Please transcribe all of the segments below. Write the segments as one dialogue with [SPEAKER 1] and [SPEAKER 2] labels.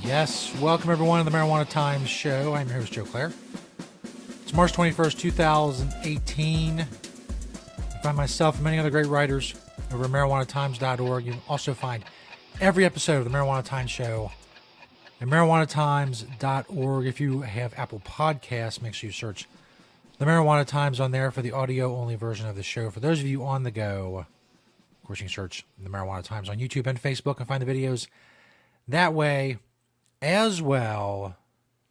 [SPEAKER 1] Yes, welcome everyone to the Marijuana Times show. I'm your host, Joe Klare. It's March 21st, 2018. You find myself and many other great writers over at marijuanatimes.org. You can also find every episode of the Marijuana Times show at marijuanatimes.org. If you have Apple Podcasts, make sure you search the Marijuana Times on there for the audio-only version of the show. For those of you on the go, of course, you can search the Marijuana Times on YouTube and Facebook and find the videos that way as well.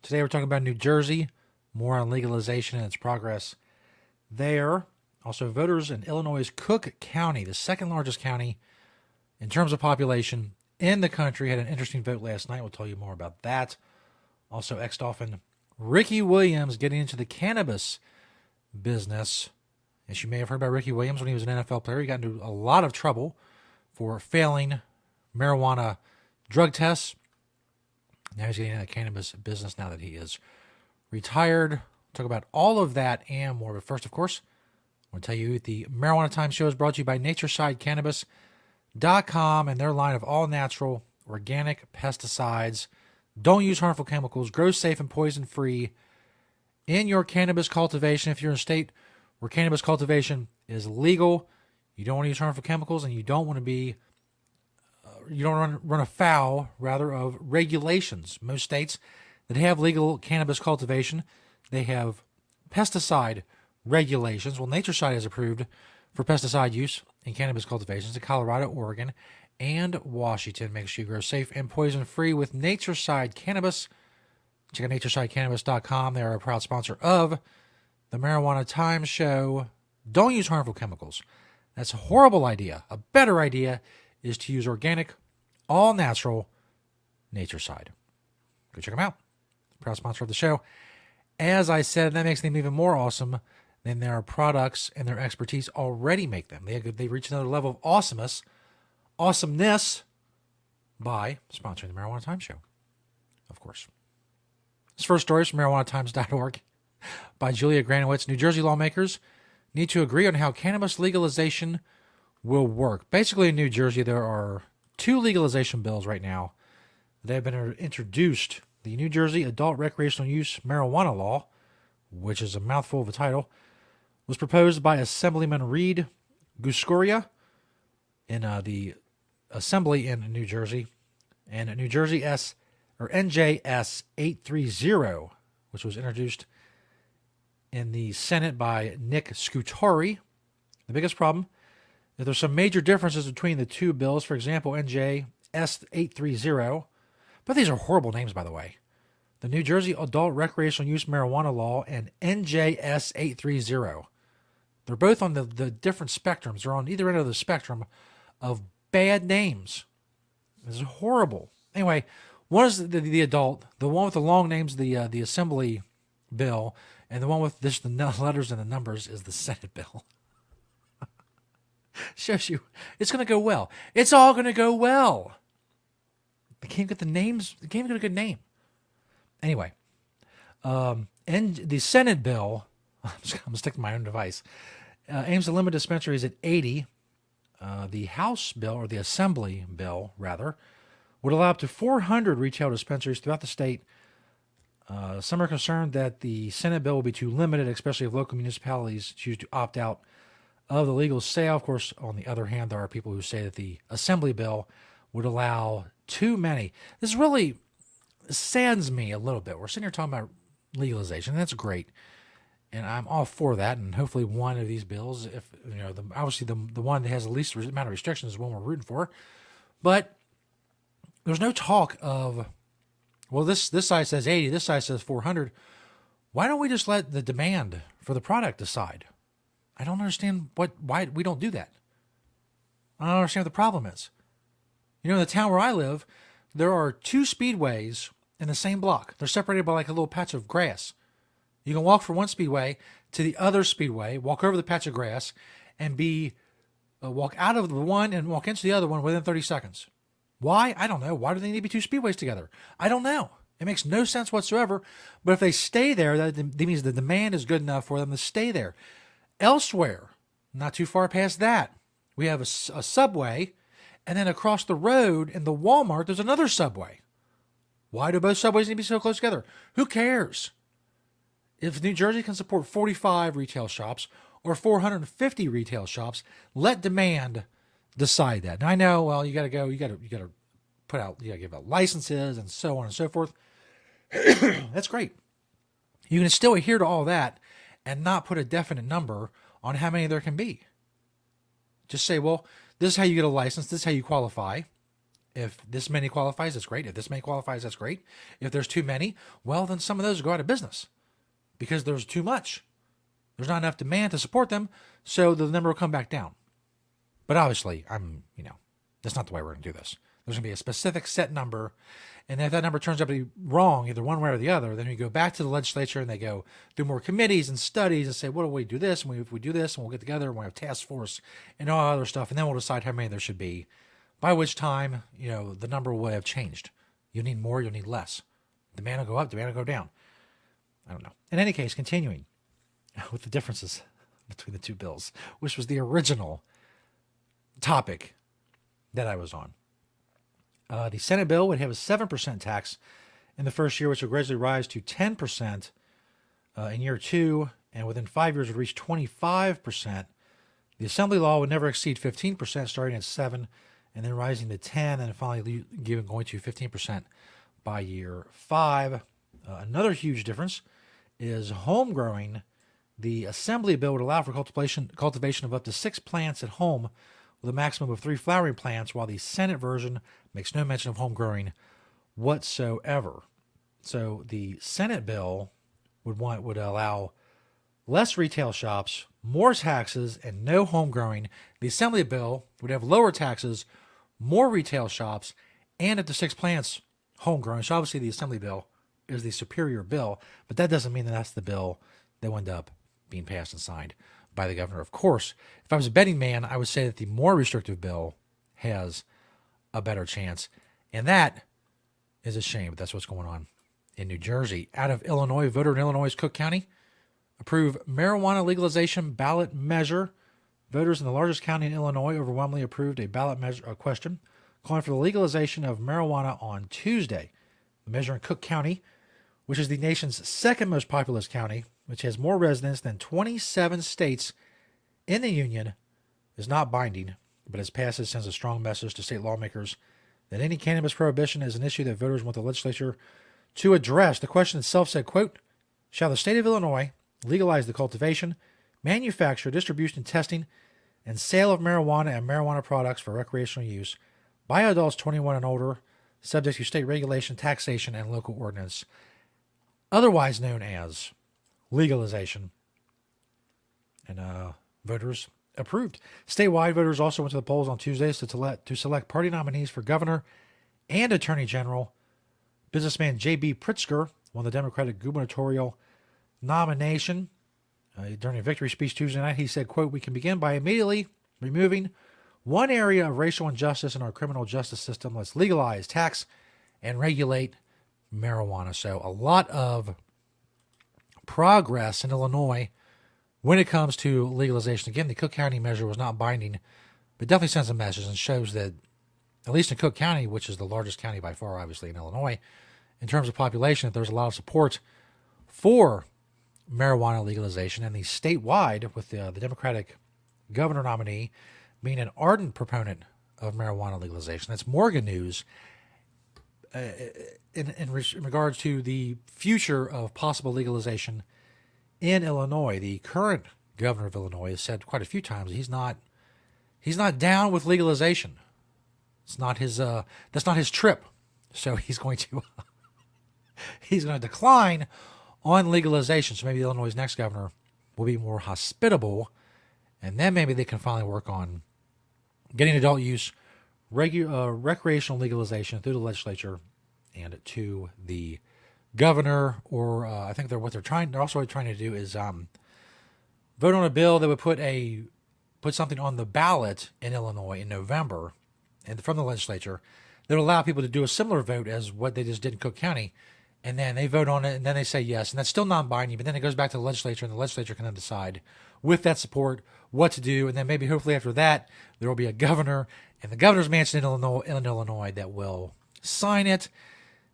[SPEAKER 1] Today we're talking about New Jersey, more on legalization and its progress there. Also, voters in Illinois' Cook County, the second largest county in terms of population in the country, had an interesting vote last night. We'll tell you more about that. Also, ex-Dolphin Ricky Williams getting into the cannabis business. As you may have heard about Ricky Williams when he was an NFL player, he got into a lot of trouble for failing marijuana drug tests. Now he's getting into the cannabis business now that he is retired. We'll talk about all of that and more. But first, of course, I want to tell you the Marijuana Time show is brought to you by Natureside Cannabis.com and their line of all-natural, organic pesticides. Don't use harmful chemicals. Grow safe and poison-free in your cannabis cultivation. If you're in a state where cannabis cultivation is legal, you don't want to use harmful chemicals, and you don't want to be you don't run afoul, rather, of regulations. Most states that have legal cannabis cultivation, they have pesticide regulations. Well, Natureside is approved for pesticide use in cannabis cultivations in Colorado, Oregon, and Washington. Make sure you grow safe and poison-free with Natureside Cannabis. Check out NatureSideCannabis.com. They are a proud sponsor of the Marijuana Times show. Don't use harmful chemicals. That's a horrible idea. A better idea is to use organic, all-natural Natureside. Go check them out. Proud sponsor of the show. As I said, that makes them even more awesome than their products and their expertise already make them. They reach another level of awesomeness by sponsoring the Marijuana Times show, of course. This first story is from marijuanatimes.org by Julia Granowitz. New Jersey lawmakers need to agree on how cannabis legalization will work. Basically, in New Jersey, there are two legalization bills right now that have been introduced. The New Jersey Adult Recreational Use Marijuana Law, which is a mouthful of a title, was proposed by Assemblyman Reed Guscoria in the Assembly in New Jersey, and New Jersey NJS 830, which was introduced in the Senate by Nick Scutari. The biggest problem is there's some major differences between the two bills. For example, NJS 830, but these are horrible names, by the way. The New Jersey Adult Recreational Use Marijuana Law and NJS 830. They're both on the different spectrums. They're on either end of the spectrum of bad names. This is horrible. Anyway, one is the adult, the one with the long names, the Assembly bill, and the one with just the letters and the numbers is the Senate bill. Shows you it's going to go well. It's all going to go well. They can't get the names. They can't even get a good name. Anyway, and the Senate bill, I'm going to stick to my own device, aims to limit dispensaries at 80. The House bill, or the Assembly bill, rather, would allow up to 400 retail dispensaries throughout the state. Some are concerned that the Senate bill will be too limited, especially if local municipalities choose to opt out of the legal sale. Of course, on the other hand, there are people who say that the Assembly bill would allow too many. This really saddens me a little bit. We're sitting here talking about legalization, and that's great. And I'm all for that, and hopefully one of these bills, if obviously the one that has the least amount of restrictions is one we're rooting for. But there's no talk of, well, this side says 80, this side says 400. Why don't we just let the demand for the product decide? I don't understand why we don't do that. I don't understand what the problem is. In the town where I live, there are two speedways in the same block. They're separated by like a little patch of grass. You can walk from one speedway to the other speedway, walk over the patch of grass, and walk out of the one and walk into the other one within 30 seconds. Why? I don't know. Why do they need to be two speedways together? I don't know. It makes no sense whatsoever. But if they stay there, that means the demand is good enough for them to stay there. Elsewhere, not too far past that, we have a subway, and then across the road in the Walmart, there's another subway. Why do both subways need to be so close together? Who cares? If New Jersey can support 45 retail shops or 450 retail shops, let demand decide that. Now I know, well, you got to give out licenses and so on and so forth. That's great. You can still adhere to all that and not put a definite number on how many there can be. Just say, well, this is how you get a license. This is how you qualify. If this many qualifies, that's great. If this many qualifies, that's great. If there's too many, well, then some of those go out of business because there's too much. There's not enough demand to support them, so the number will come back down. But obviously, that's not the way we're going to do this. There's going to be a specific set number, and if that number turns out to be wrong, either one way or the other, then we go back to the legislature and they go do more committees and studies and say, what do we do this? And if we do this, and we'll get together and we'll have task force and all other stuff, and then we'll decide how many there should be. By which time, the number will have changed. You need more, you'll need less. Demand will go up, demand will go down. I don't know. In any case, continuing with the differences between the two bills, which was the original topic that I was on. The Senate bill would have a 7% tax in the first year, which would gradually rise to 10% in year 2, and within 5 years would reach 25%. The Assembly law would never exceed 15%, starting at 7%, and then rising to 10%, and finally going to 15% by year 5. Another huge difference is home growing. The Assembly bill would allow for cultivation of up to 6 plants at home with a maximum of 3 flowering plants, while the Senate version makes no mention of home growing whatsoever. So the Senate bill would allow less retail shops, more taxes, and no home growing. The Assembly bill would have lower taxes, more retail shops, and up to 6 plants home growing. So obviously the Assembly bill is the superior bill, but that doesn't mean that that's the bill that will end up being passed and signed by the governor. Of course, if I was a betting man, I would say that the more restrictive bill has a better chance. And that is a shame, but that's what's going on in New Jersey. Out of Illinois, a voter in Illinois' Cook County approved marijuana legalization ballot measure. Voters in the largest county in Illinois overwhelmingly approved a ballot question calling for the legalization of marijuana on Tuesday. The measure in Cook County, which is the nation's second most populous county, which has more residents than 27 states in the union, is not binding, but its passage sends a strong message to state lawmakers that any cannabis prohibition is an issue that voters want the legislature to address. The question itself said, quote, shall the state of Illinois legalize the cultivation, manufacture, distribution, testing, and sale of marijuana and marijuana products for recreational use by adults 21 and older, subject to state regulation, taxation, and local ordinance, otherwise known as legalization. And voters approved. Statewide, voters also went to the polls on Tuesdays to select party nominees for governor and attorney general. Businessman J.B. Pritzker won the Democratic gubernatorial nomination. During a victory speech Tuesday night, he said, quote, we can begin by immediately removing one area of racial injustice in our criminal justice system. Let's legalize, tax, and regulate marijuana. So a lot of progress in Illinois when it comes to legalization. Again, the Cook County measure was not binding, but definitely sends a message and shows that, at least in Cook County, which is the largest county by far, obviously, in Illinois, in terms of population, that there's a lot of support for marijuana legalization. And the statewide, with the Democratic governor nominee being an ardent proponent of marijuana legalization. That's more good news in regards to the future of possible legalization in Illinois. The current governor of Illinois has said quite a few times he's not down with legalization. It's not his that's not his trip. So he's going to decline on legalization. So maybe Illinois' next governor will be more hospitable, and then maybe they can finally work on getting adult use recreational legalization through the legislature and to the governor. Or I think they're also trying to do is vote on a bill that would put something on the ballot in Illinois in November, and from the legislature, that would allow people to do a similar vote as what they just did in Cook County. And then they vote on it, and then they say yes. And that's still non-binding, but then it goes back to the legislature, and the legislature can then decide, with that support, what to do. And then maybe, hopefully, after that, there will be a governor and the governor's mansion in Illinois that will sign it.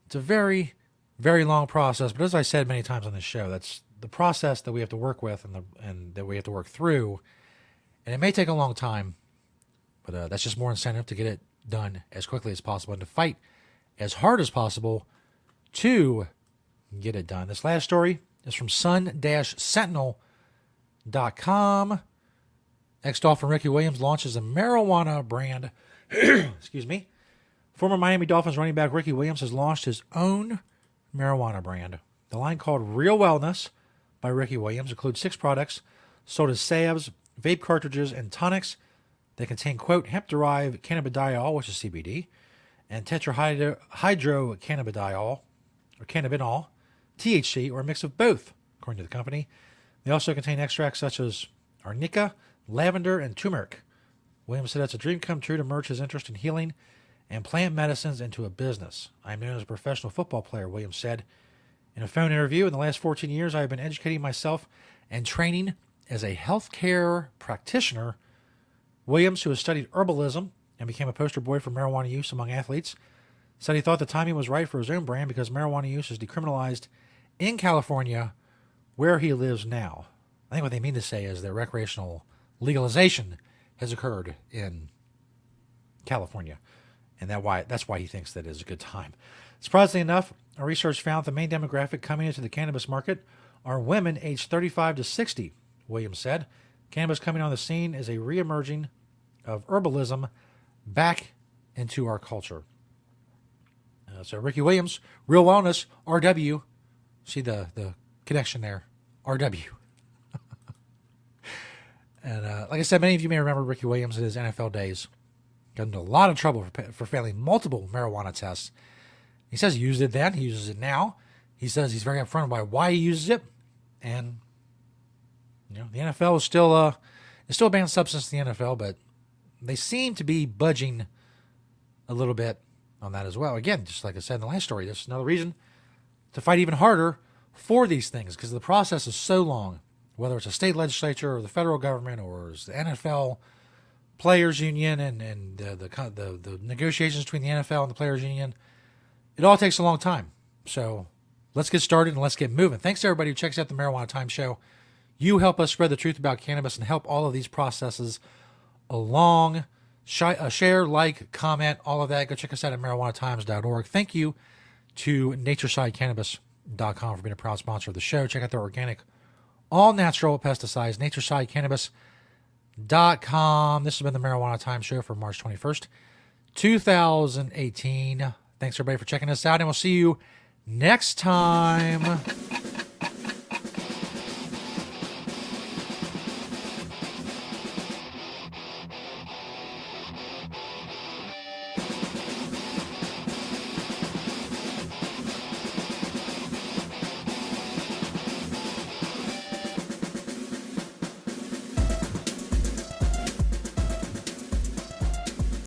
[SPEAKER 1] It's a very, very long process. But as I said many times on this show, that's the process that we have to work with and that we have to work through. And it may take a long time, but that's just more incentive to get it done as quickly as possible and to fight as hard as possible to get it done. This last story is from sun-sentinel.com. Ex-Dolphin Ricky Williams launches a marijuana brand. Excuse me. Former Miami Dolphins running back Ricky Williams has launched his own marijuana brand. The line, called Real Wellness by Ricky Williams, includes 6 products sold as salves, vape cartridges, and tonics. They contain, quote, hemp-derived cannabidiol, which is CBD, and tetrahydrocannabidiol, or cannabinol, THC, or a mix of both, according to the company. They also contain extracts such as arnica, lavender, and turmeric. Williams said it's a dream come true to merge his interest in healing and plant medicines into a business. I'm known as a professional football player, Williams said in a phone interview. In the last 14 years, I have been educating myself and training as a healthcare practitioner. Williams, who has studied herbalism and became a poster boy for marijuana use among athletes, said he thought the timing was right for his own brand because marijuana use is decriminalized in California, where he lives now. I think what they mean to say is that recreational legalization has occurred in California, and that's why he thinks that is a good time. Surprisingly enough, our research found the main demographic coming into the cannabis market are women aged 35 to 60, Williams said. Cannabis coming on the scene is a reemerging of herbalism back into our culture. So Ricky Williams, Real Wellness, RW. See the connection there, RW. And like I said, many of you may remember Ricky Williams in his NFL days. Got into a lot of trouble for failing multiple marijuana tests. He says he used it then. He uses it now. He says he's very upfront about why he uses it. And the NFL is still a banned substance in the NFL, but they seem to be budging a little bit on that as well. Again, just like I said in the last story, there's another reason to fight even harder for these things because the process is so long. Whether it's a state legislature or the federal government or it's the NFL Players Union and the negotiations between the NFL and the Players Union, it all takes a long time. So let's get started and let's get moving. Thanks to everybody who checks out the Marijuana Time Show. You help us spread the truth about cannabis and help all of these processes along. Share, like, comment, all of that. Go check us out at marijuanatimes.org. Thank you to Naturesidecannabis.com for being a proud sponsor of the show. Check out their organic, all-natural pesticides, Naturesidecannabis.com. This has been the Marijuana Time Show for March 21st, 2018. Thanks, everybody, for checking us out, and we'll see you next time.